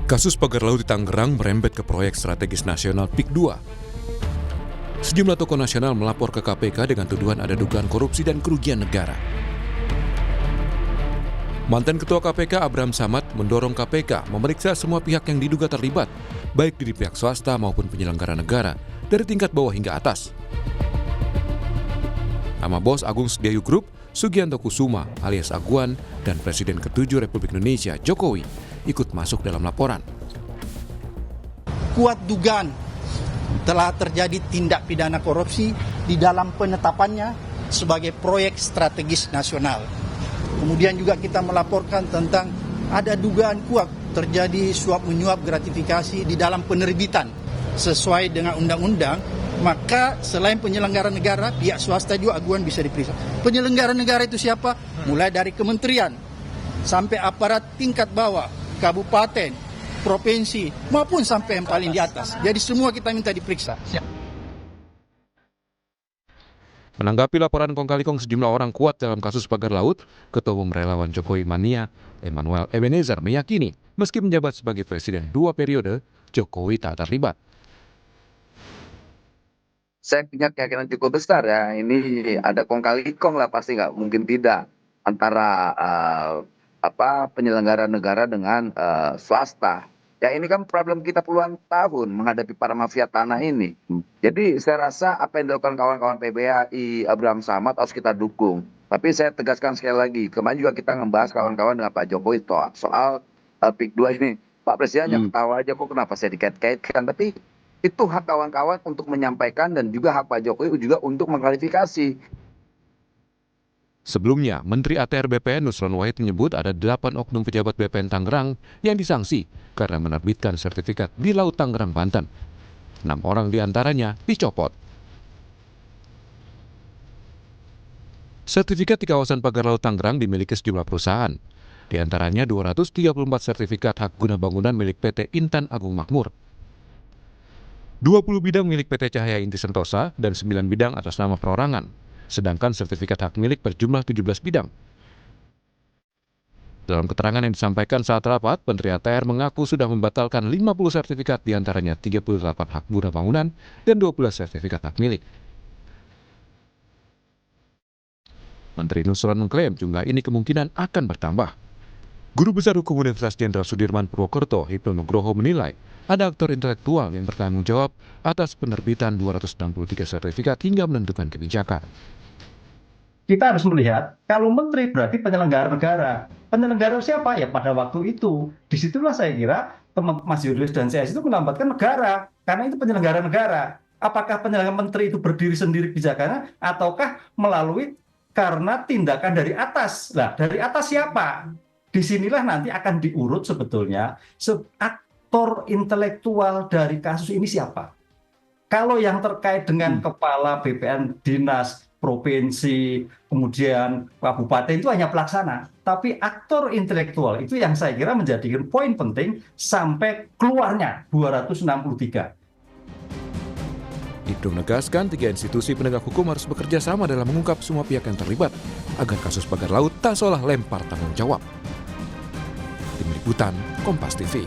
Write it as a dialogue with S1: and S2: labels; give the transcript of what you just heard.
S1: Kasus pagar laut di Tangerang merembet ke proyek strategis nasional PIK 2. Sejumlah tokoh nasional melapor ke KPK dengan tuduhan ada dugaan korupsi dan kerugian negara. Mantan Ketua KPK Abraham Samad mendorong KPK memeriksa semua pihak yang diduga terlibat, baik dari pihak swasta maupun penyelenggara negara, dari tingkat bawah hingga atas. Nama bos Agung Setiayu Group, Sugianto Kusuma alias Aguan, dan Presiden ke-7 Republik Indonesia, Jokowi, ikut masuk dalam laporan.
S2: Kuat dugaan telah terjadi tindak pidana korupsi di dalam penetapannya sebagai proyek strategis nasional. Kemudian juga kita melaporkan tentang ada dugaan kuat terjadi suap menyuap gratifikasi di dalam penerbitan sesuai dengan undang-undang. Maka selain penyelenggara negara, pihak swasta juga aguan bisa diperiksa. Penyelenggara negara itu siapa? Mulai dari kementerian sampai aparat tingkat bawah, kabupaten, provinsi, maupun sampai yang paling di atas. Jadi semua kita minta diperiksa.
S1: Menanggapi laporan kong kali kong sejumlah orang kuat dalam kasus pagar laut, Ketua Umum Relawan Jokowi Mania, Emmanuel Ebenezer, meyakini meski menjabat sebagai presiden 2 periode, Jokowi tak terlibat.
S3: Saya punya keyakinan cukup besar ya, ini ada kong kali kong lah, pasti nggak mungkin tidak antara penyelenggara negara dengan swasta. Ya ini kan problem kita puluhan tahun menghadapi para mafia tanah ini. Jadi saya rasa apa yang dilakukan kawan-kawan PBAI, Abraham Samad harus kita dukung. Tapi saya tegaskan sekali lagi, kemarin juga kita membahas kawan-kawan dengan Pak Jokowi soal PIK 2 ini. Pak Presiden hanya ketawa aja, kok kenapa saya dikait-kaitkan. Tapi itu hak kawan-kawan untuk menyampaikan dan juga hak Pak Jokowi juga untuk mengklarifikasi.
S1: Sebelumnya, Menteri ATR BPN Nusron Wahid menyebut ada 8 oknum pejabat BPN Tangerang yang disanksi karena menerbitkan sertifikat di Laut Tangerang, Banten. 6 orang diantaranya dicopot. Sertifikat di kawasan pagar Laut Tangerang dimiliki sejumlah perusahaan. Di antaranya 234 sertifikat hak guna bangunan milik PT Intan Agung Makmur. 20 bidang milik PT Cahaya Inti Sentosa dan 9 bidang atas nama perorangan. Sedangkan sertifikat hak milik berjumlah 17 bidang. Dalam keterangan yang disampaikan saat rapat, Menteri ATR mengaku sudah membatalkan 50 sertifikat, diantaranya 38 hak guna bangunan dan 12 sertifikat hak milik. Menteri Nusron mengklaim jumlah ini kemungkinan akan bertambah. Guru Besar Hukum Universitas Jenderal Sudirman Purwokerto, Hipnu Nugroho, menilai ada aktor intelektual yang bertanggung jawab atas penerbitan 263 sertifikat hingga menentukan kebijakan.
S4: Kita harus melihat, kalau menteri berarti penyelenggara negara. Penyelenggara siapa? Ya pada waktu itu. Disitulah saya kira Mas Julius dan saya itu melambatkan negara. Karena itu penyelenggara negara. Apakah penyelenggara menteri itu berdiri sendiri kebijakannya, ataukah melalui karena tindakan dari atas? Nah, dari atas siapa? Disinilah nanti akan diurut sebetulnya aktor intelektual dari kasus ini siapa. Kalau yang terkait dengan kepala BPN dinas, provinsi, kemudian kabupaten itu hanya pelaksana. Tapi aktor intelektual itu yang saya kira menjadikan poin penting sampai keluarnya 263.
S1: Itu menegaskan 3 institusi penegak hukum harus bekerja sama dalam mengungkap semua pihak yang terlibat agar kasus pagar laut tak seolah lempar tanggung jawab. Tim Liputan, Kompas TV.